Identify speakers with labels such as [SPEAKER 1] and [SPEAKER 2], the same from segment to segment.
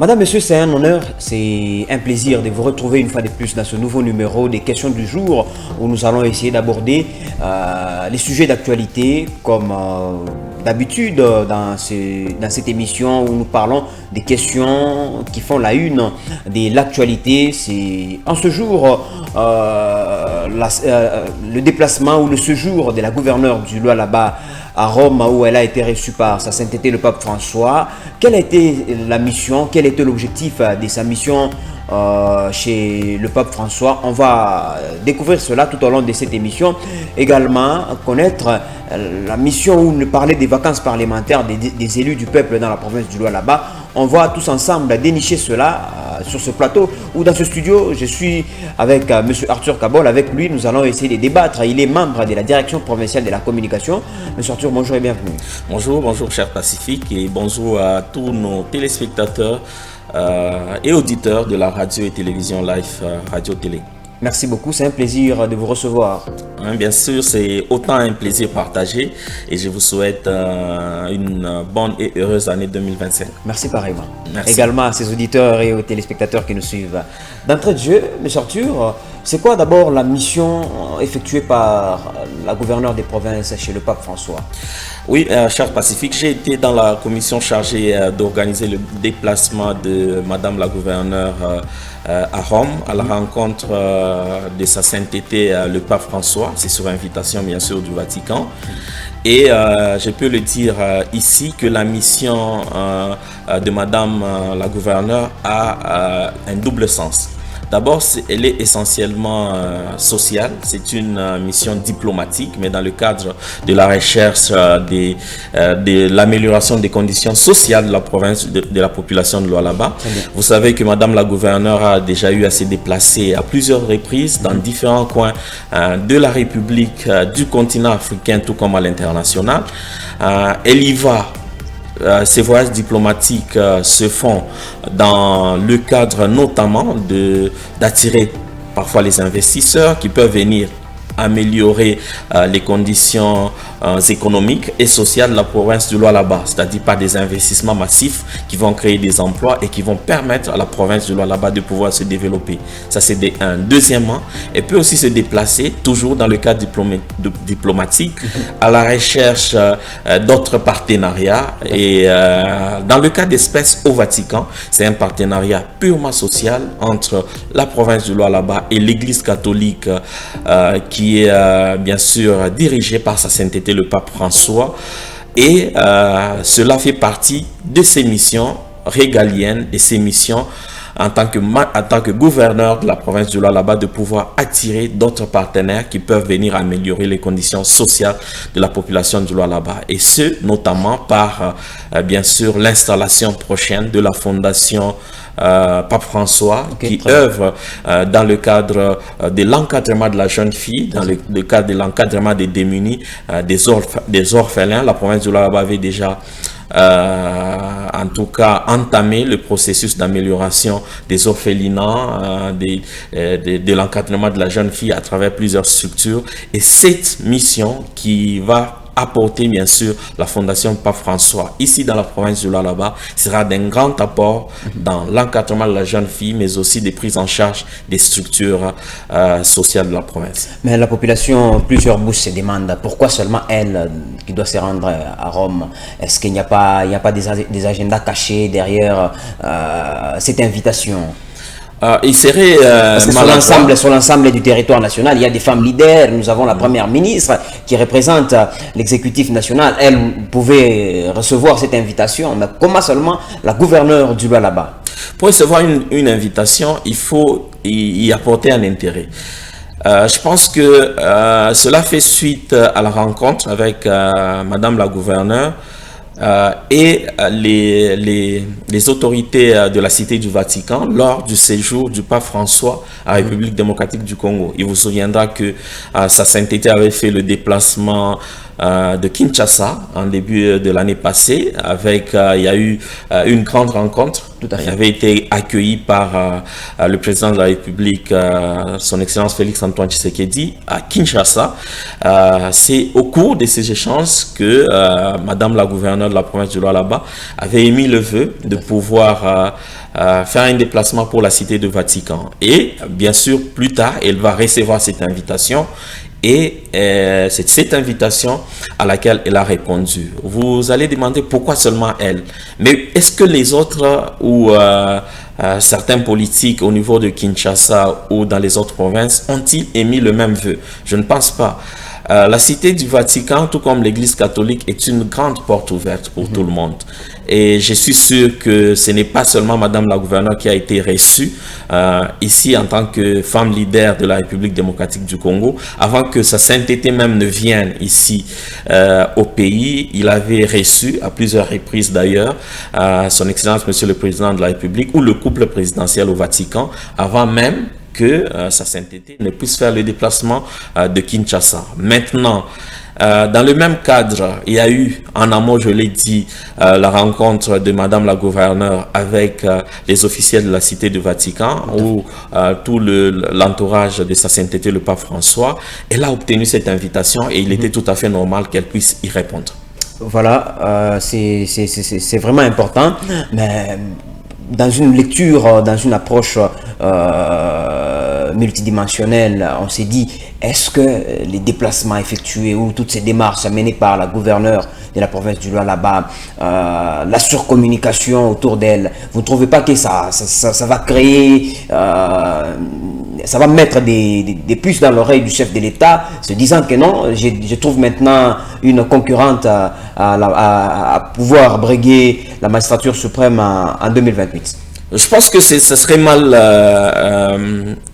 [SPEAKER 1] Madame, Monsieur, c'est un honneur, c'est un plaisir de vous retrouver une fois de plus dans ce nouveau numéro des questions du jour où nous allons essayer d'aborder les sujets d'actualité comme d'habitude dans cette émission où nous parlons des questions qui font la une de l'actualité. C'est en ce jour le déplacement ou le séjour de la gouverneure du Lualaba à Rome où elle a été reçue par sa sainteté le pape François. Quelle a été la mission, quel était l'objectif de sa mission chez le pape François? On va découvrir cela tout au long de cette émission. Également connaître la mission où nous parlait des vacances parlementaires des élus du peuple dans la province du Lualaba. On va tous ensemble dénicher cela sur ce plateau ou dans ce studio. Je suis avec M. Arthur Kabol. Avec lui, nous allons essayer de débattre. Il est membre de la direction provinciale de la communication. M. Arthur, bonjour et bienvenue.
[SPEAKER 2] Bonjour cher Pacifique et bonjour à tous nos téléspectateurs et auditeurs de la radio et télévision live Radio Télé.
[SPEAKER 1] Merci beaucoup, c'est un plaisir de vous recevoir.
[SPEAKER 2] Bien sûr, c'est autant un plaisir partagé et je vous souhaite une bonne et heureuse année 2025.
[SPEAKER 1] Merci pareillement.
[SPEAKER 2] Merci.
[SPEAKER 1] Également à ces auditeurs et aux téléspectateurs qui nous suivent. D'entrée de jeu, M. Arthur, c'est quoi d'abord la mission effectuée par la gouverneure des provinces chez le pape François?
[SPEAKER 2] Oui, cher Pacifique, j'ai été dans la commission chargée d'organiser le déplacement de Madame la gouverneure à Rome, à la rencontre de sa sainteté le pape François. C'est sur invitation bien sûr du Vatican. Et je peux le dire ici que la mission de Madame la gouverneure a un double sens. D'abord, elle est essentiellement sociale, c'est une mission diplomatique, mais dans le cadre de la recherche de l'amélioration des conditions sociales de la province, de la population de Lualaba. Vous savez que Madame la gouverneure a déjà eu à se déplacer à plusieurs reprises dans différents coins de la République, du continent africain, tout comme à l'international. Elle y va. Ces voyages diplomatiques se font dans le cadre notamment d'attirer parfois les investisseurs qui peuvent venir améliorer les conditions économiques et sociales de la province du Lualaba, c'est-à-dire par des investissements massifs qui vont créer des emplois et qui vont permettre à la province du Lualaba de pouvoir se développer. Ça, c'est un. Deuxièmement, elle peut aussi se déplacer, toujours dans le cadre diplomatique, à la recherche d'autres partenariats. Et dans le cas d'Espèces au Vatican, c'est un partenariat purement social entre la province du Lualaba et l'Église catholique qui est bien sûr dirigée par sa sainteté le pape François, et cela fait partie de ses missions régaliennes, de ses missions en tant que gouverneur de la province du Lualaba, de pouvoir attirer d'autres partenaires qui peuvent venir améliorer les conditions sociales de la population du Lualaba, et ce notamment par bien sûr l'installation prochaine de la fondation Pape François, qui œuvre dans le cadre de l'encadrement de la jeune fille, dans le cadre de l'encadrement des démunis, des orphelins. La province du Lualaba avait déjà en tout cas entamé le processus d'amélioration des orphelinats, de l'encadrement de la jeune fille à travers plusieurs structures, et cette mission qui va apporter bien sûr la fondation Pape François ici dans la province du Lualaba sera d'un grand apport dans l'encadrement de la jeune fille, mais aussi des prises en charge des structures sociales de la province.
[SPEAKER 1] Mais la population, plusieurs bouches se demandent pourquoi seulement elle qui doit se rendre à Rome. Est-ce qu'il n'y a pas des agendas cachés derrière cette invitation?
[SPEAKER 2] Il serait
[SPEAKER 1] parce que sur l'ensemble du territoire national, il y a des femmes leaders. Nous avons la première ministre qui représente l'exécutif national. Elle pouvait recevoir cette invitation, mais comment seulement la gouverneure du Lualaba?
[SPEAKER 2] Pour recevoir une invitation, il faut y apporter un intérêt. Je pense que cela fait suite à la rencontre avec Madame la gouverneure et les autorités de la Cité du Vatican lors du séjour du pape François à la République démocratique du Congo. Il vous souviendra que sa sainteté avait fait le déplacement de Kinshasa en début de l'année passée. Il y a eu une grande rencontre.
[SPEAKER 1] Tout à fait.
[SPEAKER 2] Il avait été accueilli par le président de la République, son Excellence Félix Antoine Tshisekedi, à Kinshasa. C'est au cours de ces échanges que Madame la gouverneure de la province du Lualaba avait émis le vœu de pouvoir faire un déplacement pour la cité de Vatican. Et bien sûr, plus tard, elle va recevoir cette invitation. Et c'est cette invitation à laquelle elle a répondu. Vous allez demander pourquoi seulement elle. Mais est-ce que les autres ou certains politiques au niveau de Kinshasa ou dans les autres provinces ont-ils émis le même vœu? Je ne pense pas. La cité du Vatican, tout comme l'église catholique, est une grande porte ouverte pour tout le monde. Et je suis sûr que ce n'est pas seulement Madame la gouverneure qui a été reçue ici en tant que femme leader de la République démocratique du Congo. Avant que sa sainteté même ne vienne ici au pays, il avait reçu à plusieurs reprises d'ailleurs son Excellence Monsieur le Président de la République ou le couple présidentiel au Vatican, avant même que sa sainteté ne puisse faire le déplacement de Kinshasa. Maintenant, dans le même cadre, il y a eu en amont, je l'ai dit, la rencontre de Madame la gouverneure avec les officiels de la cité du Vatican, où tout l'entourage de sa sainteté, le pape François. Elle a obtenu cette invitation et il était tout à fait normal qu'elle puisse y répondre.
[SPEAKER 1] Voilà, c'est vraiment important, mais dans une lecture, dans une approche multidimensionnelle, on s'est dit, est-ce que les déplacements effectués ou toutes ces démarches menées par la gouverneure de la province du Lualaba, la surcommunication autour d'elle, vous ne trouvez pas que ça va créer, ça va mettre des puces dans l'oreille du chef de l'État, se disant que non, je trouve maintenant une concurrente à pouvoir briguer la magistrature suprême en 2028?
[SPEAKER 2] Je pense que ce serait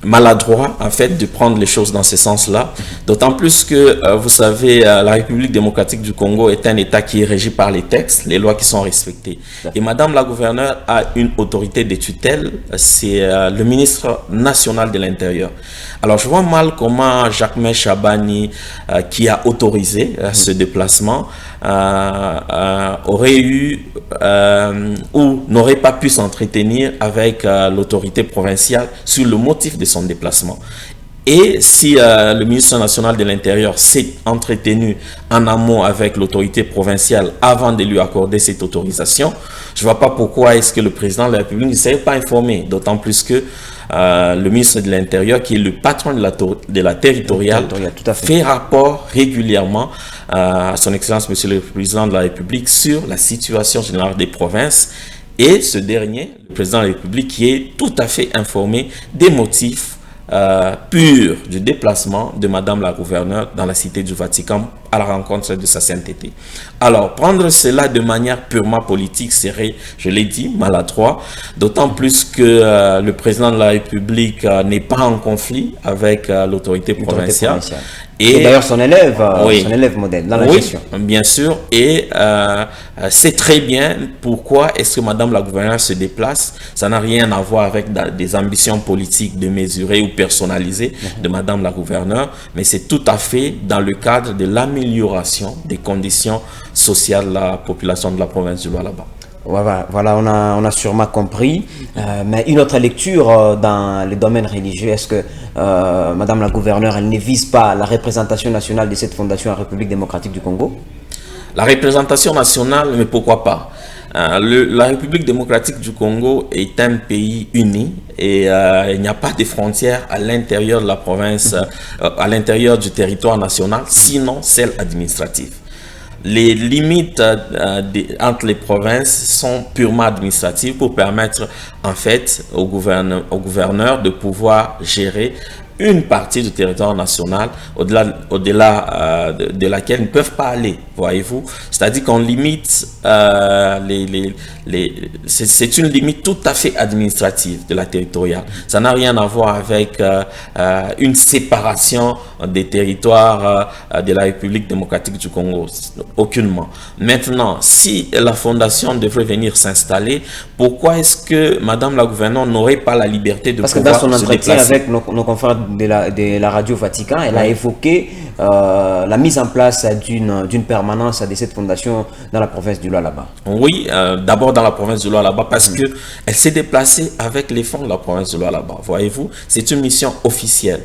[SPEAKER 2] maladroit en fait de prendre les choses dans ce sens-là, d'autant plus que vous savez, la République démocratique du Congo est un État qui est régi par les textes, les lois qui sont respectées. Et Madame la gouverneure a une autorité de tutelle, c'est le ministre national de l'Intérieur. Alors je vois mal comment Jacques Chabani, qui a autorisé ce déplacement, aurait eu ou n'aurait pas pu s'entretenir avec l'autorité provinciale sur le motif de son déplacement. Et si le ministre national de l'Intérieur s'est entretenu en amont avec l'autorité provinciale avant de lui accorder cette autorisation, je ne vois pas pourquoi est-ce que le président de la République ne s'est pas informé, d'autant plus que le ministre de l'Intérieur, qui est le patron de la territoriale, fait rapport régulièrement à son Excellence Monsieur le Président de la République sur la situation générale des provinces. Et ce dernier, le président de la République, qui est tout à fait informé des motifs purs du déplacement de Madame la gouverneure dans la cité du Vatican à la rencontre de sa sainteté. Alors, prendre cela de manière purement politique serait, je l'ai dit, maladroit, d'autant plus que le président de la République n'est pas en conflit avec l'autorité provinciale.
[SPEAKER 1] Et d'ailleurs son élève modèle dans la gestion.
[SPEAKER 2] Bien sûr, et c'est très bien pourquoi est-ce que Madame la gouverneure se déplace. Ça n'a rien à voir avec des ambitions politiques de mesurer ou personnaliser de Madame la gouverneure, mais c'est tout à fait dans le cadre de l'amélioration des conditions sociales de la population de la province du Lualaba.
[SPEAKER 1] Voilà, on a sûrement compris. Mais une autre lecture dans le domaine religieux, est-ce que Madame la gouverneure, elle ne vise pas la représentation nationale de cette fondation en République démocratique du Congo?
[SPEAKER 2] La représentation nationale, mais pourquoi pas? La République démocratique du Congo est un pays uni et il n'y a pas de frontières à l'intérieur de la province, à l'intérieur du territoire national, sinon celle administrative. Les limites entre les provinces sont purement administratives pour permettre en fait au gouverneur de pouvoir gérer une partie du territoire national au-delà de laquelle ils ne peuvent pas aller, voyez-vous. C'est-à-dire qu'on limite, c'est une limite tout à fait administrative de la territoriale. Ça n'a rien à voir avec une séparation des territoires de la République démocratique du Congo, aucunement. Maintenant, si la fondation devrait venir s'installer, pourquoi est-ce que Madame la gouverneure n'aurait pas la liberté de pouvoir se déplacer?
[SPEAKER 1] Parce que dans son entretien avec nos confrères de la radio Vatican, elle a évoqué la mise en place d'une permanence de cette fondation dans la province du Lualaba?
[SPEAKER 2] Oui, d'abord dans la province du Lualaba parce que elle s'est déplacée avec les fonds de la province du Lualaba. Voyez-vous, c'est une mission officielle.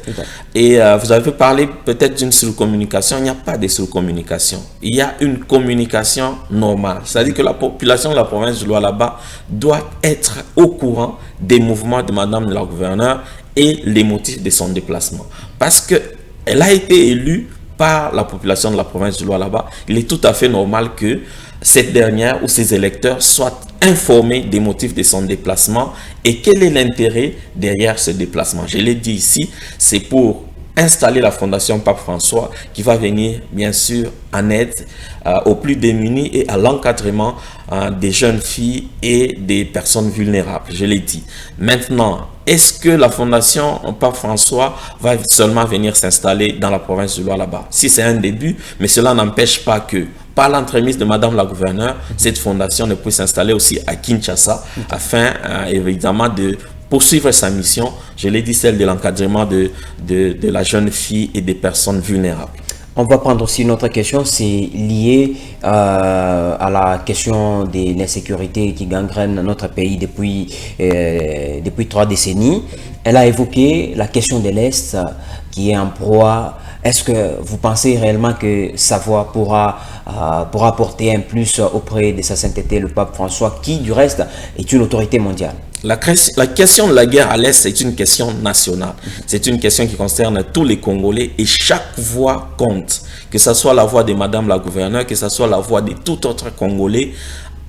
[SPEAKER 2] Et vous avez parlé peut-être d'une surcommunication. Il n'y a pas de surcommunication. Il y a une communication normale. C'est-à-dire que la population de la province du Lualaba doit être au courant des mouvements de Madame la gouverneure et les motifs de son déplacement. Parce qu'elle a été élue par la population de la province du Lualaba. Il est tout à fait normal que cette dernière ou ses électeurs soient informés des motifs de son déplacement et quel est l'intérêt derrière ce déplacement. Je l'ai dit ici, c'est pour installer la Fondation Pape François qui va venir bien sûr en aide aux plus démunis et à l'encadrement des jeunes filles et des personnes vulnérables, je l'ai dit. Maintenant, est-ce que la Fondation Pape François va seulement venir s'installer dans la province du Lualaba? Si c'est un début, mais cela n'empêche pas que par l'entremise de Madame la gouverneure, cette fondation ne puisse s'installer aussi à Kinshasa afin évidemment de poursuivre sa mission, je l'ai dit, celle de l'encadrement de la jeune fille et des personnes vulnérables.
[SPEAKER 1] On va prendre aussi une autre question, c'est lié à la question de l'insécurité qui gangrène notre pays depuis 3 décennies. Elle a évoqué la question de l'Est qui est en proie. Est-ce que vous pensez réellement que sa voix pourra apporter un plus auprès de sa sainteté, le pape François, qui du reste est une autorité mondiale?
[SPEAKER 2] La question de la guerre à l'Est, c'est une question nationale. C'est une question qui concerne tous les Congolais et chaque voix compte. Que ce soit la voix de Madame la gouverneure, que ce soit la voix de tout autre Congolais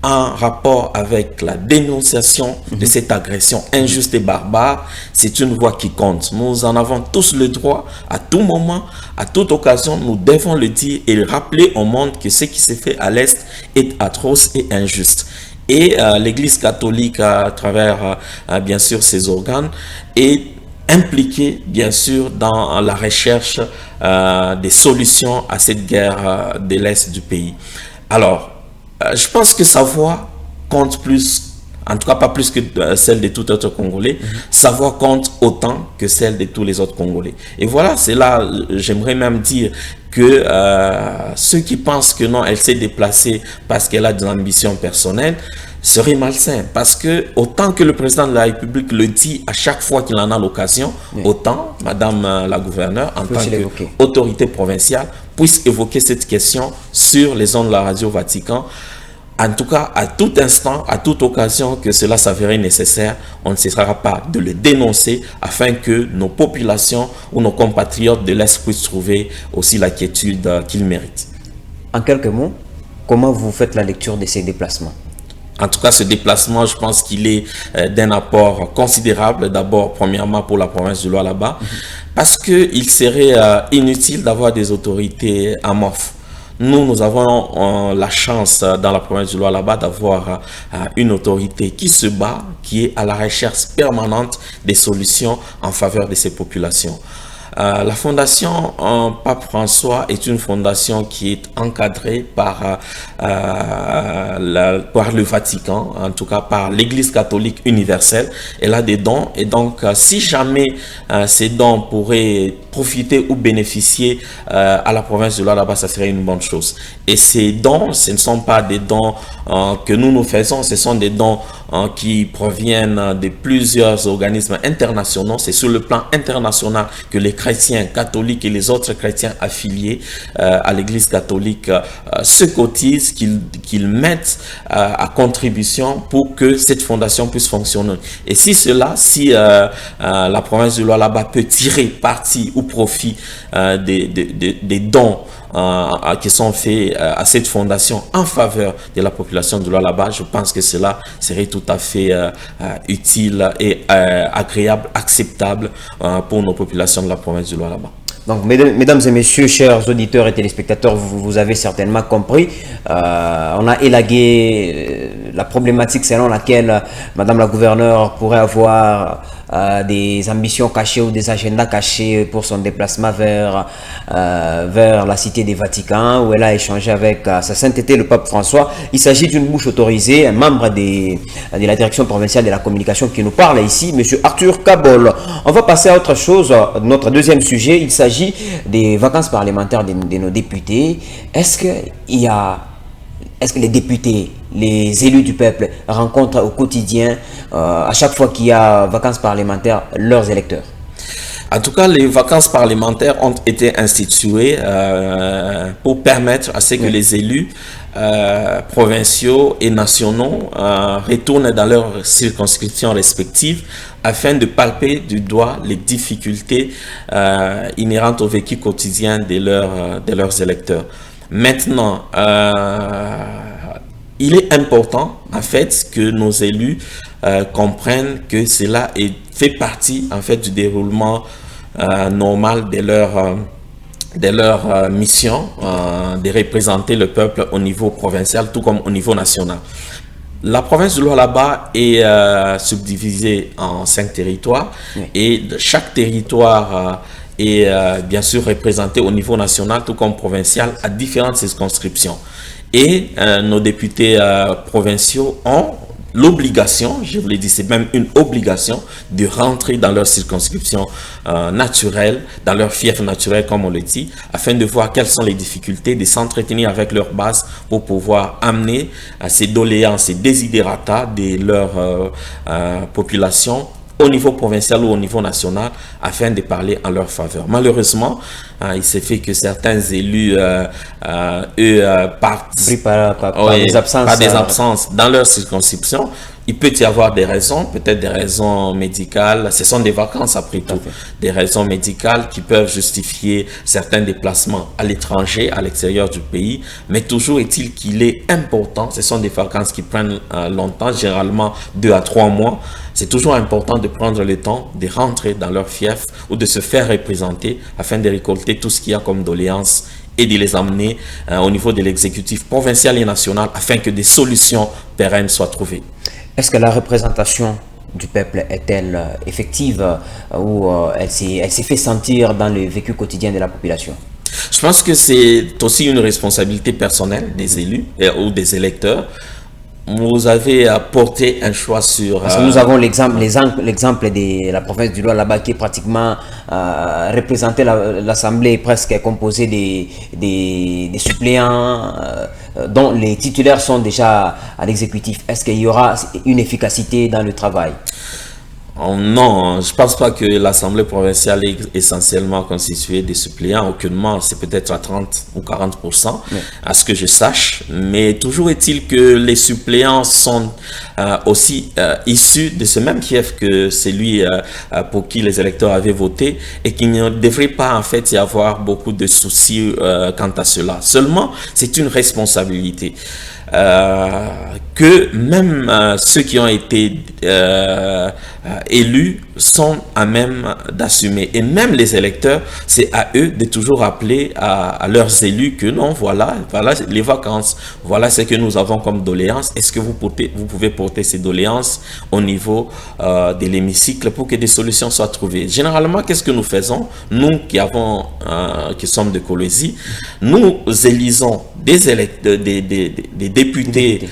[SPEAKER 2] en rapport avec la dénonciation de cette agression injuste et barbare, c'est une voix qui compte. Nous en avons tous le droit, à tout moment, à toute occasion, nous devons le dire et rappeler au monde que ce qui se fait à l'Est est atroce et injuste. Et l'Église catholique, à travers bien sûr ses organes, est impliquée bien sûr dans la recherche des solutions à cette guerre de l'Est du pays. Alors, je pense que sa voix compte plus, en tout cas pas plus que celle de tout autre Congolais. Sa voix compte autant que celle de tous les autres Congolais. Et voilà, c'est là, j'aimerais même dire que ceux qui pensent que non, elle s'est déplacée parce qu'elle a de l'ambition personnelle, serait malsain. Parce que autant que le président de la République le dit à chaque fois qu'il en a l'occasion, autant Madame la gouverneure, en tant qu'autorité provinciale, puisse évoquer cette question sur les ondes de la radio Vatican. En tout cas, à tout instant, à toute occasion que cela s'avérait nécessaire, on ne cessera pas de le dénoncer afin que nos populations ou nos compatriotes de l'Est puissent trouver aussi la quiétude qu'ils méritent.
[SPEAKER 1] En quelques mots, comment vous faites la lecture de ces déplacements?
[SPEAKER 2] En tout cas, ce déplacement, je pense qu'il est d'un apport considérable. D'abord, premièrement, pour la province du Lualaba, parce qu'il serait inutile d'avoir des autorités amorphes. Nous avons la chance dans la province du Lualaba d'avoir une autorité qui se bat, qui est à la recherche permanente des solutions en faveur de ces populations. La fondation Pape François est une fondation qui est encadrée par le Vatican, en tout cas par l'Église catholique universelle. Elle a des dons et donc si jamais ces dons pourraient profiter ou bénéficier à la province de Lualaba, ça serait une bonne chose. Et ces dons, ce ne sont pas des dons que nous faisons, ce sont des dons qui proviennent de plusieurs organismes internationaux. C'est sur le plan international que les chrétiens catholiques et les autres chrétiens affiliés à l'église catholique se cotisent, qu'ils mettent à contribution pour que cette fondation puisse fonctionner. Et si la province de Lualaba peut tirer parti ou profit des dons qui sont faits à cette fondation en faveur de la population de Lualaba, je pense que cela serait tout à fait utile et agréable, acceptable pour nos populations de la province de Lualaba.
[SPEAKER 1] Donc, mesdames et messieurs, chers auditeurs et téléspectateurs, vous avez certainement compris. On a élagué la problématique selon laquelle Madame la gouverneure pourrait avoir des ambitions cachées ou des agendas cachés pour son déplacement vers la cité des Vatican, où elle a échangé avec sa sainteté le pape François. Il s'agit d'une bouche autorisée, un membre de la direction provinciale de la communication qui nous parle ici, monsieur Arthur Kabol. On va passer à autre chose, notre deuxième sujet. Il s'agit s'agit des vacances parlementaires de nos députés, est-ce que les députés, les élus du peuple rencontrent au quotidien, à chaque fois qu'il y a vacances parlementaires, leurs électeurs?
[SPEAKER 2] En tout cas, les vacances parlementaires ont été instituées pour permettre à ce que les élus provinciaux et nationaux retournent dans leurs circonscriptions respectives afin de palper du doigt les difficultés inhérentes au vécu quotidien de leurs électeurs. Maintenant, il est important en fait que nos élus comprennent que cela fait partie en fait du déroulement normal de leur mission de représenter le peuple au niveau provincial tout comme au niveau national. La province du Lualaba est subdivisée en 5 territoires et chaque territoire est bien sûr représenté au niveau national tout comme provincial à différentes circonscriptions. Et nos députés provinciaux ont l'obligation, je vous l'ai dit, c'est même une obligation de rentrer dans leur circonscription naturelle, dans leur fief naturel comme on le dit, afin de voir quelles sont les difficultés, de s'entretenir avec leur base pour pouvoir amener ces doléances, ces desiderata de leur population au niveau provincial ou au niveau national afin de parler en leur faveur. Malheureusement, il s'est fait que certains élus, partent par des absences dans leur circonscription. Il peut y avoir des raisons, peut-être des raisons médicales. Ce sont des vacances après tout. Des raisons médicales qui peuvent justifier certains déplacements à l'étranger, à l'extérieur du pays. Mais toujours est-il qu'il est important, ce sont des vacances qui prennent longtemps, généralement 2 à 3 mois. C'est toujours important de prendre le temps de rentrer dans leur fief ou de se faire représenter afin de récolter tout ce qu'il y a comme doléances et de les amener au niveau de l'exécutif provincial et national afin que des solutions pérennes soient trouvées.
[SPEAKER 1] Est-ce que la représentation du peuple est-elle effective ou elle s'est fait sentir dans le vécu quotidien de la population?
[SPEAKER 2] Je pense que c'est aussi une responsabilité personnelle des élus ou des électeurs. Vous avez porté un choix sur...
[SPEAKER 1] Parce que nous avons l'exemple de la province du Lualaba qui est pratiquement représentée, l'Assemblée presque composée des suppléants dont les titulaires sont déjà à l'exécutif. Est-ce qu'il y aura une efficacité dans le travail?
[SPEAKER 2] Non, je ne pense pas que l'Assemblée provinciale est essentiellement constituée de suppléants. Aucunement, c'est peut-être à 30 ou 40%, à ce que je sache. Mais toujours est-il que les suppléants sont aussi issus de ce même fief que celui pour qui les électeurs avaient voté et qu'il ne devrait pas en fait y avoir beaucoup de soucis quant à cela. Seulement, c'est une responsabilité. Que même ceux qui ont été élus sont à même d'assumer. Et même les électeurs, c'est à eux de toujours rappeler à leurs élus que non, voilà les vacances, voilà ce que nous avons comme doléances. Est-ce que vous pouvez porter ces doléances au niveau de l'hémicycle pour que des solutions soient trouvées? Généralement, qu'est-ce que nous faisons? Nous qui sommes de Kolwezi, nous élisons des députés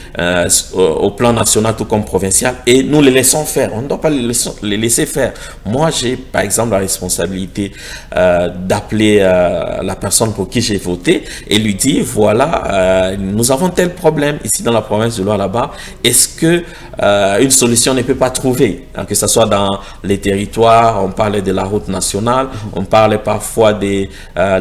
[SPEAKER 2] au plan national tout comme provincial et nous les laissons faire. On ne doit pas les laisser faire. Moi, j'ai par exemple la responsabilité d'appeler la personne pour qui j'ai voté et lui dire voilà, nous avons tel problème ici dans la province de Lualaba. Est-ce que une solution ne peut pas trouver, que ce soit dans les territoires? On parlait de la route nationale, on parlait parfois de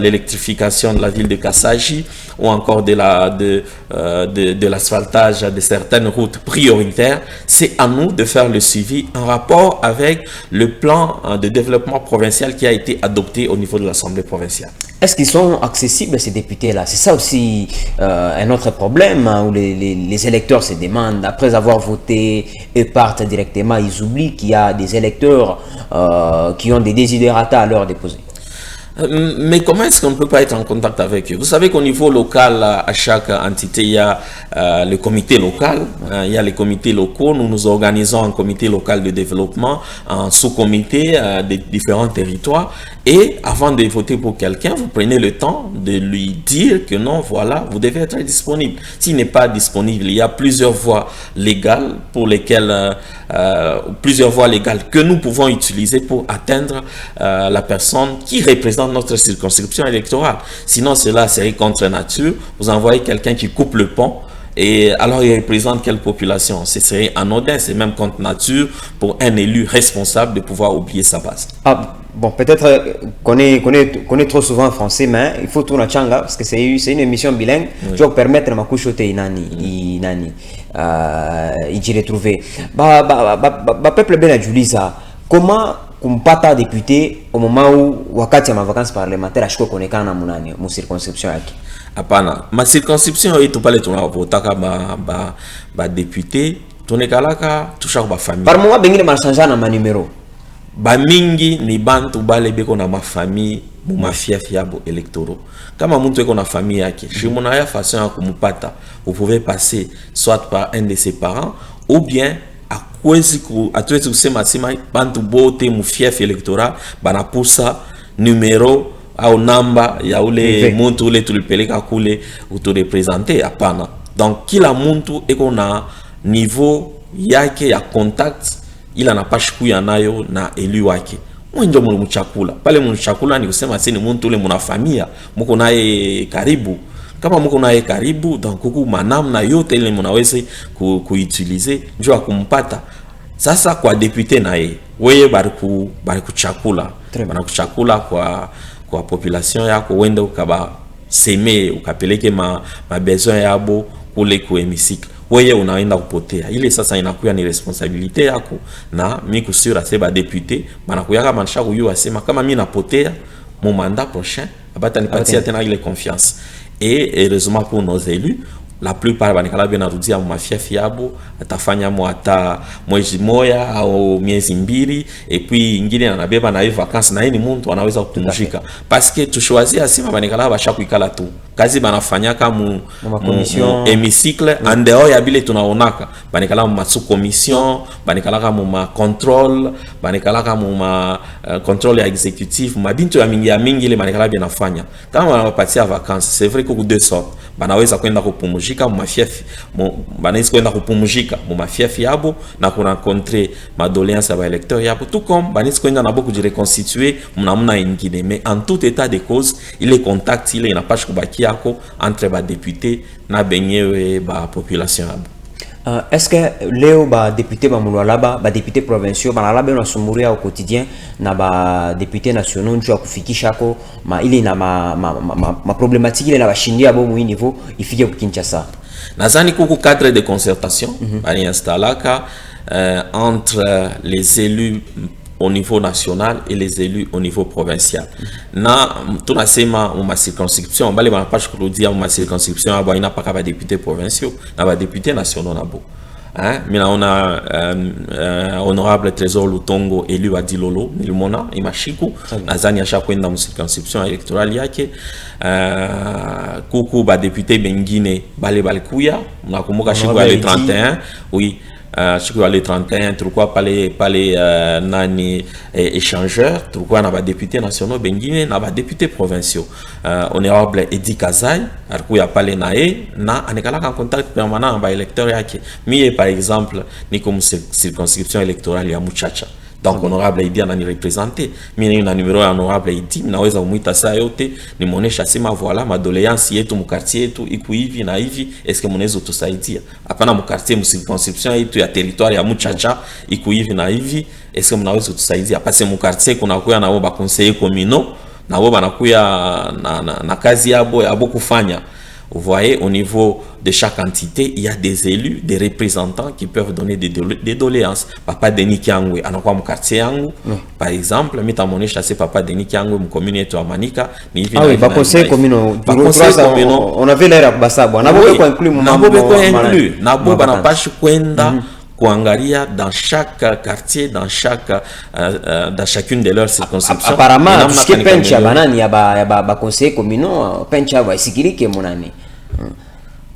[SPEAKER 2] l'électrification de la ville de Kassaji ou encore de l'asphaltage de certaines routes prioritaires. C'est à nous de faire le suivi en rapport avec le plan de développement provincial qui a été adopté au niveau de l'Assemblée provinciale.
[SPEAKER 1] Est-ce qu'ils sont accessibles, ces députés-là? C'est ça aussi un autre problème où les électeurs se demandent, après avoir voté et partent directement, ils oublient qu'il y a des électeurs qui ont des desiderata à leur déposer.
[SPEAKER 2] Mais comment est-ce qu'on ne peut pas être en contact avec eux? Vous savez qu'au niveau local, à chaque entité, il y a le comité local, il y a les comités locaux. Nous nous organisons en comité local de développement, en sous-comité des différents territoires. Et avant de voter pour quelqu'un, vous prenez le temps de lui dire que non, voilà, vous devez être disponible. S'il n'est pas disponible, il y a plusieurs voies légales pour lesquelles, que nous pouvons utiliser pour atteindre la personne qui représente représente notre circonscription électorale. Sinon, cela serait contre nature. Vous envoyez quelqu'un qui coupe le pont, et alors il représente quelle population? Ce serait anodin, c'est même contre nature pour un élu responsable de pouvoir oublier sa base.
[SPEAKER 1] Ah, bon, peut-être qu'on est trop souvent en français, mais il faut tourner à Changa parce que c'est une émission bilingue. Oui. Tu vas permettre ma couche inani, y retrouver. Peuple ben Julisa, comment kumpata député au moment où wakati ya vacances parlementaires ashiko konekana munani mu circonscription yake?
[SPEAKER 2] Hapana, ma circonscription yetu pale tunavotaka ba député tunekalaka tushaka ba famille.
[SPEAKER 1] Par moment bengine marchanja na manumero.
[SPEAKER 2] Ba mingi ni bantu bale beko na mafamille mu mafief yabo électoraux. Kama mtu eko na famille yake, shimona ya façon ya kumupata, vous pouvez passer soit par un de ses parents ou bien atuwezi kusema sima bantu bote mu fief électoral banapusa numero au namba ya ule muntu ule tulipeleka kule uturepresente. Hapana. Donc kila muntu eko na niveau yake ya contact ila napashi kuya nayo na eli wake. Mwenjo mchakula pale mchakula ni kusema sini muntu ule muna familia muko naye karibu. Kama mko naye karibu, donc kuku manamna yote ile mnaweza kuutiliser njoo kumpata. Sasa kwa député naye weye bari kuchakula banakuchakula kwa population yako, wende ukaba seme ukapeleke ma besoin yabo kule ku hémicycle, weye unaenda kupotea. Ile sasa inakuwa ni responsabilité yako, na mimi kusura seba député banakuya kama nisha kuyua sema kama mimi napotea mon mandat prochain abata nipatia tena ile confiance. Et heureusement pour nos élus, la plupart banikala bien arudia mu mafief yabo atafanya mo ata mwezi moya au miezi mbili, et puis ingine anabeba na hiyo vacances na yeye ni mtu anaweza kupumzika parce que tushwazia asima banikala bashakuikala tu kazi banafanyaka mu hémicycle en dehors ya bile tunaonaka banikala mu sous commission, banikala mu ma contrôle, banikala mu ma contrôle ya exécutif, mabintu ya mingi ile banikala bien afanya. Kama wanapatia vacances, c'est vrai que de sorte banaweza kwenda kupumzika mu mafief, banaweza kwenda kupumzika mu mafief yabo na kurencontrer madoléance ya électeurs yabo, tout comme banaweza kwenda na beaucoup de reconstituer mnamna ingine. Mais en tout état de cause, il est contact ile inapasha kubaki yako entre ba député na benyewe ba population yabo.
[SPEAKER 1] Est-ce que leo ba député ba mulwalaba ba député provinciaux ba laba na sumuria au quotidien na ba député nationaux njoo kufikisha ko ma ile na ma problématique ile na bashindia bo mu niveau ifike ku Kinshasa?
[SPEAKER 2] Nazani kuku cadre de concertation bali installaka entre les élus au niveau national et les élus au niveau provincial. Na tunasema ma circonscription bali banapashi kurudia ma circonscription abo ina paka ba députés provinciaux na ba députés nationaux nabo. Mina ona honorable Trésor Lutongo élu à Dilolo Nilimona Imashiku nazani asha kwenda mu circonscription électorale yake. Kuku ba député bengine bale balikuya mnakumbuka shiku ya le 31. Oui. Siku le 31 tulikuwa pale nani échangeur, tulikuwa na ba députés nationaux bengine na ba députés provinciaux. Honorable Edi Kazai alikuwa pale nae na anekala en contact permanent ba électeurs yake. Mie par exemple niko mu circonscription électorale ya Muchacha. Donc honorable Edi anani représenter, mimi nina numéro ya honorable Edi, naweza kumuita saa yote nimuonesha sema voilà madoléance yetu mu quartier yetu iko hivi na hivi, est-ce que mnaweza tusaidia? Hapana mu quartier mu circonscription yetu ya territoire ya Muchacha iko hivi na hivi, est-ce que mnaweza tusaidia? Parce que mu quartier kuna kuya na ba conseiller communaux na wao banakuya na kazi yabo ya kufanya. Vous voyez, au niveau de chaque entité, il y a des élus, des représentants qui peuvent donner des doléances. Papa Denis Kiangwe, anakuwa mu quartier yangu, par exemple, mita mone chassé Papa Denis Kiangwe mu commune yetu ya Manika, ni hivi.
[SPEAKER 1] Ah oui, ba conseil communaux. On avait l'air à Basabo. Na bobe ko inclus mu
[SPEAKER 2] na bobe banapashi kwenda kuangalia dans chaque quartier, dans chacune de leurs circonscriptions.
[SPEAKER 1] Apparemment, ce qui est pencha banani ya ba conseiller communaux, pencha ba isikirike monani.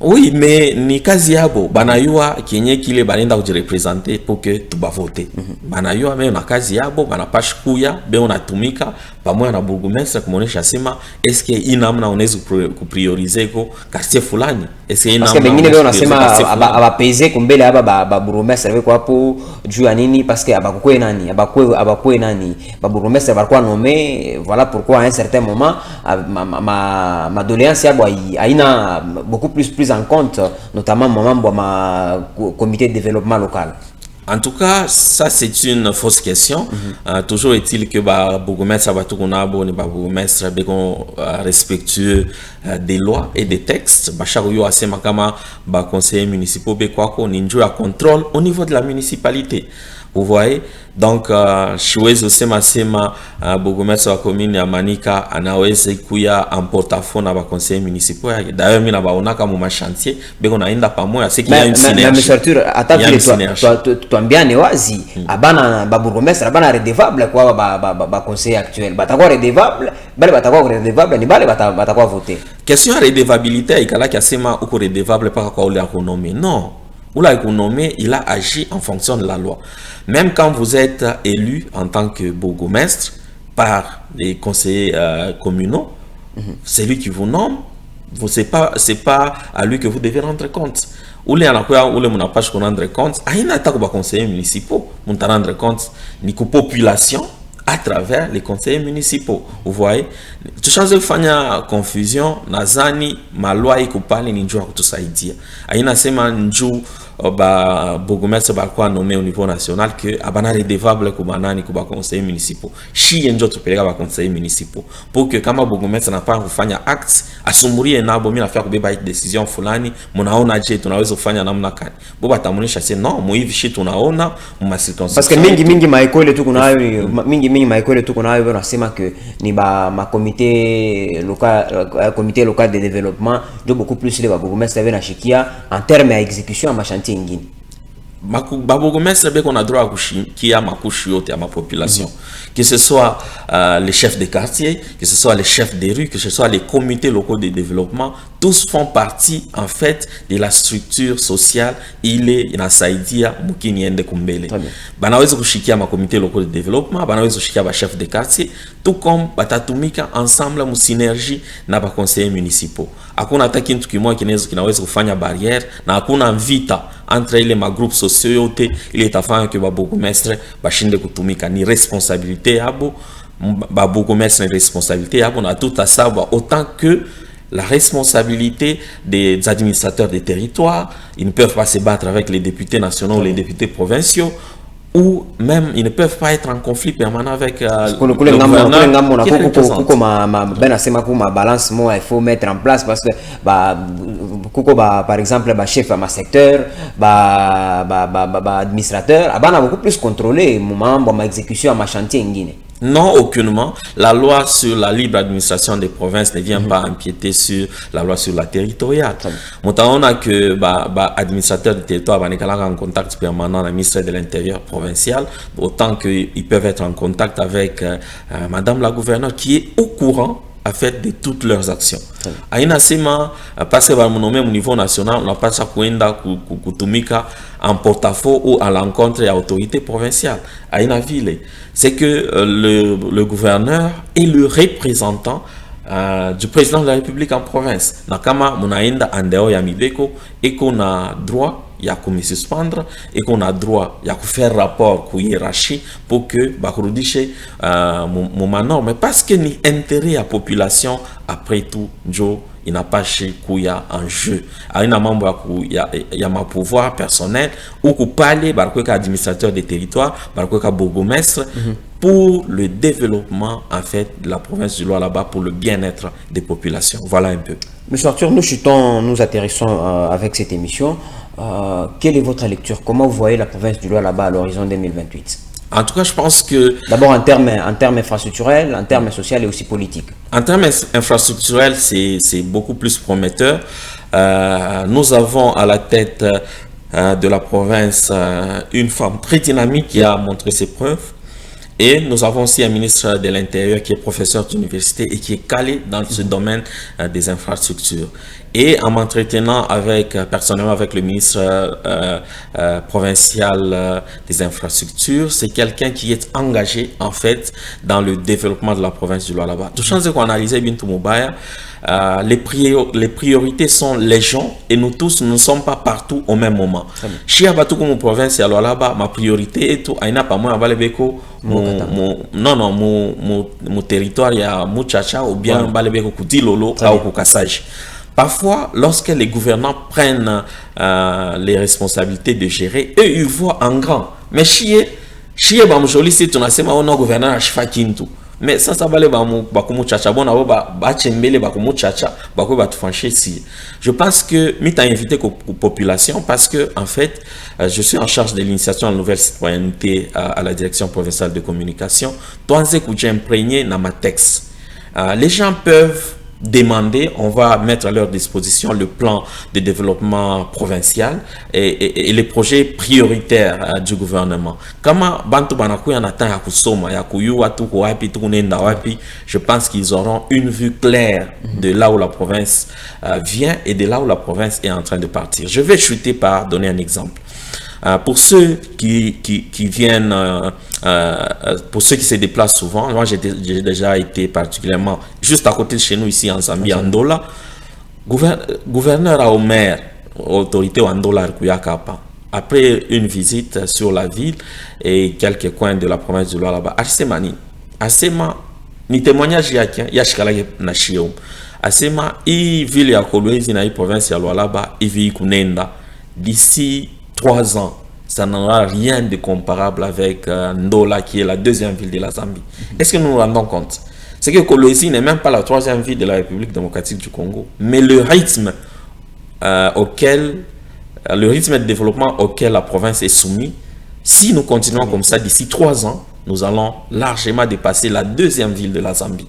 [SPEAKER 2] Oui, mais ni kazi yabo banayua kenye kile banenda kujirepresenter pour que tuba voter. Banayua mais na kazi yabo banapash kuya be unatumika pamoja na burgomestre kumuonesha sema eske inamna unaweza kuprioriser ko quartier fulani. Eske inamna
[SPEAKER 1] parce que bengine be unasema abapeze kumbele aba ba burgomestre beko hapo juu ya nini parce que abakwe nani ba burgomestre balikuwa nommé, voilà pourquoi à un certain moment ma doléance yabo aina beaucoup plus en compte, notamment membre ma comité de développement local.
[SPEAKER 2] En tout cas, ça c'est une fausse question. Toujours est-il que ba bourgmestre batukunabo ni ba bourgmestre beko respectueux des lois et des textes. Ba chaque asema kama ba conseillers municipaux bekwako ni njoo ya contrôle au niveau de la municipalité. Vous voyez, donc siwezi usema bourgmestre wa commune ya Manika anaweza kuya en porte-à-faux na ba conseillers municipaux. D'ailleurs mimi nabaonaka mu chantier beko naenda pamoja, c'est qu'il y a une synergie.
[SPEAKER 1] Mais hata vile tuambiane wazi abana ba bourgmestre abana redevable kwa ba conseiller actuel batakuwa redevable, bale batakuwa redevable ni bale batakuwa voter.
[SPEAKER 2] Question ya redevabilité ikala kiasema uko redevable paka kwa ule akonomi. Non. Ou l'a nommé, il a agi en fonction de la loi. Même quand vous êtes élu en tant que bourgmestre par les conseillers communaux, c'est lui qui vous nomme. C'est pas à lui que vous devez rendre compte. Ou les anakoya ou les monapache qu'on rendre compte. Aïna attaque aux conseillers municipaux. On t'a rendre compte ni que population à travers les conseillers municipaux. Vous voyez, tu changes de fanya confusion. Nazani ma loi iko pale ni njoo kutusaidia. Aïna sema njoo ba bourgmestre ba kwa nommé au niveau national que abana redevable ko banani ko ba conseillers municipaux. Shi njo tupeleka ba conseillers municipaux pour que kama bourgmestre na pas kufanya acte asumurie nabo mimi nafia kubeba decision fulani munaona je tunaweza kufanya namna gani. Boba tamunisha sema non muivi shi tunaona mu circonstances.
[SPEAKER 1] Parce que mingi ma école tu kunayo mingi ma école tu kunayo wanasema que ni ba ma comité local de développement de beaucoup plus les ba bourgmestre na shikia en termes à exécution à chantier ingine.
[SPEAKER 2] Ba bourgmestre beko na droit kushikia makushi yote ya ma population, que ce soit les chefs de quartier, que ce soit les chefs de rue, que ce soit les comités locaux de développement, tous font partie en fait de la structure sociale ile inasaidia mukini ende kumbele. Banaweza kushikia ma comités locaux de développement, banaweza kushikia ba chefs de quartier, tout comme batatumika ensemble mu synergie na ba conseillers municipaux. Hakuna hata kitu kimoja kinaweza kufanya barrière na hakuna vita entre ile ma groupe sociaux yote ile itafanya que ba bourgmestre bashinde kutumika. Ni responsabilité yabo, ba bourgmestre ni responsabilité yabo na tout à savoir autant que la responsabilité des administrateurs des territoires. Ils ne peuvent pas se battre avec les députés nationaux ou les députés provinciaux, ou même ils ne peuvent pas être en conflit permanent avec le gouverneur qui représente.
[SPEAKER 1] Balance, il faut mettre en place parce que par exemple chef à ma secteur, administrateur, a beaucoup plus contrôlé moment exécution à ma chantier.
[SPEAKER 2] Non, aucunement. La loi sur la libre administration des provinces ne vient pas empiéter sur la loi sur la territoriale. On a que administrateurs de territoire en contact permanent avec le ministère de l'Intérieur provincial, autant qu'ils peuvent être en contact avec Madame la gouverneure qui est au courant en fait de toutes leurs actions. Aina sema parce que au niveau national on n'a pas ça kuenda kutumika en porte-à-faux ou à l'encontre de l'autorité provinciale. Aina ville, c'est que le gouverneur est le représentant du président de la République en province. Nakama munaenda andeo ya mibeko et qu'on a droit ya me suspendre et qu'on a droit ya faire rapport ku hiérarchie pour que bakurudishe mon norme parce que ni intérêt à population après tout Joe il n'a pas chez kuya en jeu aina mambo ya ma pouvoir personnel ou ku parler barkweka administrateur des territoires barkweka bourgmestre pour le développement en fait de la province du Lualaba, pour le bien-être des populations. Voilà un peu.
[SPEAKER 1] Monsieur Arthur, nous atterrissons avec cette émission. Quelle est votre lecture? Comment vous voyez la province du Lualaba à l'horizon 2028?
[SPEAKER 2] En tout cas, je pense que...
[SPEAKER 1] D'abord en termes infrastructurels, en termes sociaux et aussi politiques.
[SPEAKER 2] En termes infrastructurels, c'est beaucoup plus prometteur. Nous avons à la tête de la province une femme très dynamique qui a montré ses preuves. Et nous avons aussi un ministre de l'Intérieur qui est professeur d'université et qui est calé dans ce domaine des infrastructures. Et en m'entretenant personnellement avec le ministre provincial des infrastructures, c'est quelqu'un qui est engagé en fait dans le développement de la province du Lualaba. Tout chose qu'on analysait bien tout Moubaya, les priorités sont les gens et nous tous, nous ne sommes pas partout au même moment. Chez Abatou comme province à Lualaba, ma priorité est tout. Aina pas moi à Balebeko, mon territoire il y a Mouchacha ou bien Balebeko Kuti Lolo ou Kasaj. Parfois, lorsque les gouvernants prennent les responsabilités de gérer, eux, ils voient en grand. Mais chier, bamjoli, c'est ton asema, on a gouverneur à Chifakintu. Mais ça va aller bakumu chacha bon abo ba chembele bakumu chacha bako ba tufancher si. Je pense que m'ta invité pour population parce que en fait je suis en charge de l'initiation de la nouvelle citoyenneté à la direction provinciale de communication. Toi que j'ai imprégné dans ma texte. Les gens peuvent demander, on va mettre à leur disposition le plan de développement provincial et les projets prioritaires du gouvernement. Comment bantu banakuya nata ya kusoma ya kuyua tuko wapi tukunenda wapi, je pense qu'ils auront une vue claire de là où la province vient et de là où la province est en train de partir. Je vais chuter par donner un exemple. Pour ceux qui viennent, pour ceux qui se déplacent souvent, moi j'ai déjà été particulièrement juste à côté de chez nous ici en Zambie, en Ndola, gouverneur à Omer, autorité en Ndola Kuyakapa, après une visite sur la ville et quelques coins de la province du Lualaba, Asema, ni témoignage yashikala na shiom. Asema, i ville ya Kolwezi na i province ya Lualaba, i vi kunenda d'ici 3 ans, ça n'aura rien de comparable avec Ndola qui est la deuxième ville de la Zambie. Est-ce que nous nous rendons compte? C'est que Kolwezi n'est même pas la 3e ville de la République démocratique du Congo, mais le rythme de développement auquel la province est soumise, si nous continuons comme ça, d'ici 3 ans, nous allons largement dépasser la 2e ville de la Zambie.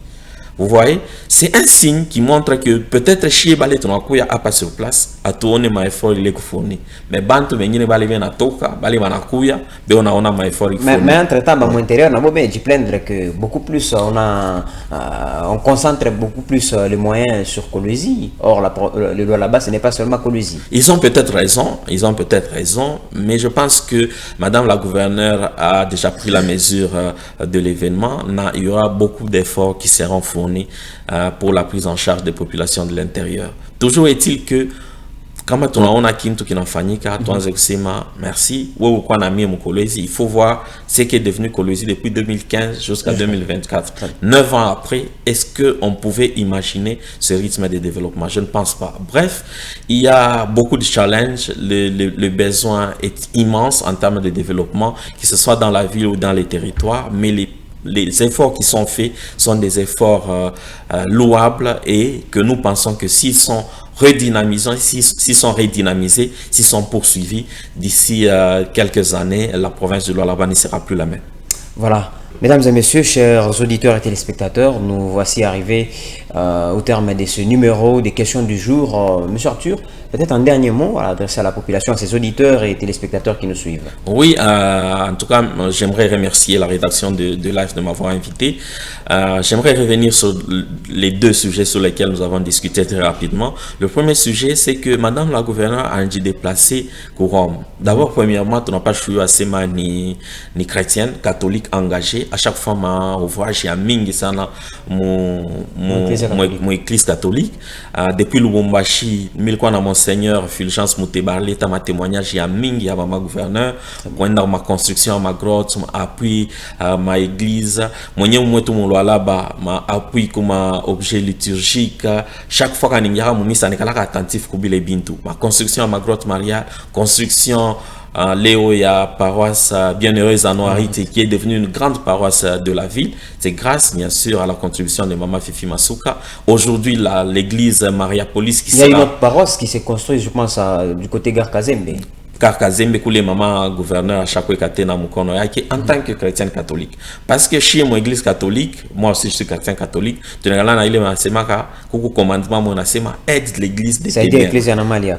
[SPEAKER 2] Vous voyez, c'est un signe qui montre que peut-être chez Balé Tonakuya a pas sur place, à tourner ma effort il est fourni. Mais Bantu Benine Balé bien à Toka, Balé Manakuya, on a ma effort il
[SPEAKER 1] mais entre-temps, à mon intérieur, on a beau plaindre que beaucoup plus, on concentre beaucoup plus les moyens sur Kolwezi. Or, le Lualaba, ce n'est pas seulement Kolwezi.
[SPEAKER 2] Ils ont peut-être raison, mais je pense que Madame la gouverneure a déjà pris la mesure de l'événement. Il y aura beaucoup d'efforts qui seront fournis pour la prise en charge des populations de l'intérieur. Toujours est-il que quand on a Kintu qui n'a fani car merci. Il faut voir ce qui est devenu Kolwezi depuis 2015 jusqu'à 2024. 9 ans après, est-ce qu'on pouvait imaginer ce rythme de développement? Je ne pense pas. Bref, il y a beaucoup de challenges. Le besoin est immense en termes de développement, que ce soit dans la ville ou dans les territoires, mais les efforts qui sont faits sont des efforts louables et que nous pensons que s'ils sont redynamisés, s'ils sont poursuivis, d'ici quelques années, la province de Lualaba ne sera plus la même.
[SPEAKER 1] Voilà. Mesdames et messieurs, chers auditeurs et téléspectateurs, nous voici arrivés au terme de ce numéro des questions du jour. Monsieur Arthur, peut-être un dernier mot à adresser à la population, à ses auditeurs et téléspectateurs qui nous suivent.
[SPEAKER 2] Oui, en tout cas, j'aimerais remercier la rédaction de Live de m'avoir invité. J'aimerais revenir sur les 2 sujets sur lesquels nous avons discuté très rapidement. Le premier sujet, c'est que Madame la gouverneure a dû déplacer Kourom. D'abord, premièrement, tu n'as pas choisi assez ni chrétienne, catholique engagée. À chaque fois, ma ouvrage, il y a mingi sana mon église catholique. Depuis Lubumbashi, milkwana Monseigneur Fulgence Moutebarle, ma témoignage, il y a mingi à ma gouverneur. Dans ma construction, ma grotte, ma appui, ma église. Mon ma appui comme objet liturgique. Chaque fois qu'on y a mon mise, attentif kubile bintu. Ma construction à ma grotte Maria, construction Léo et à paroisse Bienheureuse à Noirite qui est devenue une grande paroisse de la ville. C'est grâce bien sûr à la contribution de Maman Fifi Masuka. Aujourd'hui l'église Mariapolis qui
[SPEAKER 1] il y a une autre paroisse qui s'est construite, je pense, du côté Gare Kazembe.
[SPEAKER 2] Kazembe les mamans gouverneur à chaque fois en tant que chrétienne catholique. Parce que chez mon église catholique, moi aussi je suis chrétien catholique, tu n'as pas eu le commandement mon aide l'église de
[SPEAKER 1] l'église
[SPEAKER 2] Namalia.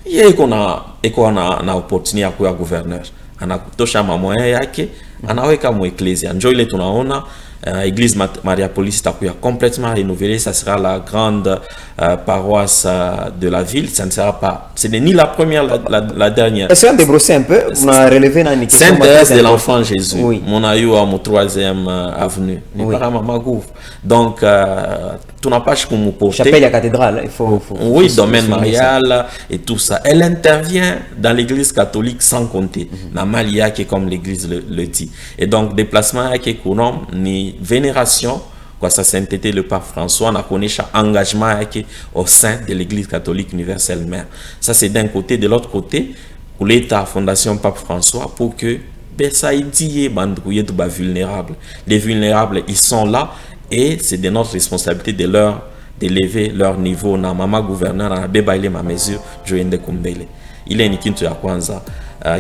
[SPEAKER 2] Il y a une opportunité à gouverneur. Anakutosha mamoya yake anaweka mu ecclesia njo ile tunaona église Mariapolis itakuya complètement renouvelée. Ça sera la grande paroisse de la ville. Ça ne sera pas, ce n'est ni la première, la dernière.
[SPEAKER 1] Est-ce qu'on débrosser un peu? On a relevé dans
[SPEAKER 2] Sainte-Thérèse de l'Enfant Jésus.
[SPEAKER 1] Oui.
[SPEAKER 2] Mon aïeux à mon 3e avenue.
[SPEAKER 1] Oui.
[SPEAKER 2] Donc, tu n'as pas comme porter.
[SPEAKER 1] Chapelle à cathédrale, il faut
[SPEAKER 2] oui, domaine marial et tout ça. Elle intervient dans l'église catholique sans compter. Na Malia qui est comme l'église le dit. Et donc, déplacement qui est courant, ni vénération, quoi, sa sainteté, le pape François, n'a connu un engagement au sein de l'église catholique universelle mère. Ça, c'est d'un côté. De l'autre côté, pour l'État, Fondation Pape François, pour que ça ait dit, vulnérables. Les vulnérables, ils sont là et c'est de notre responsabilité d'élever leur niveau. Na mama gouverneur, na bebaile ma mesure, joende kumbele. Il est ni kintu ya kwanza.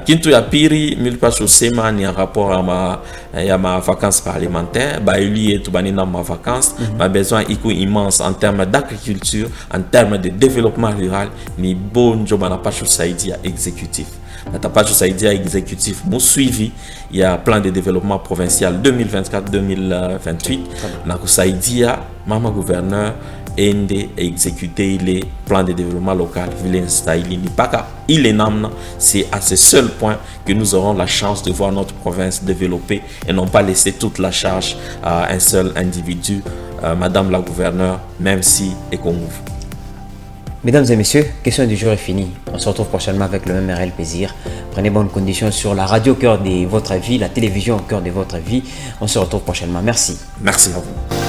[SPEAKER 2] Kintu ya piri milipasho sema ni en rapport à ma vacances parlementaires ba ili et tubanina ma vacances ma besoin iko immense en termes d'agriculture, en termes de développement rural ni bonjo bana pasho saidia exécutif. Natapacho saidia exécutif mon suivi, il y a plan de développement provincial 2024-2028 na kusaidia mama gouverneur et exécuter les plans de développement local. C'est à ce seul point que nous aurons la chance de voir notre province développer et non pas laisser toute la charge à un seul individu, Madame la gouverneure, même si et qu'on ouvre.
[SPEAKER 1] Mesdames et messieurs, question du jour est finie. On se retrouve prochainement avec le même réel plaisir. Prenez bonne condition sur la radio au cœur de votre vie, la télévision au cœur de votre vie. On se retrouve prochainement. Merci.
[SPEAKER 2] Merci à vous.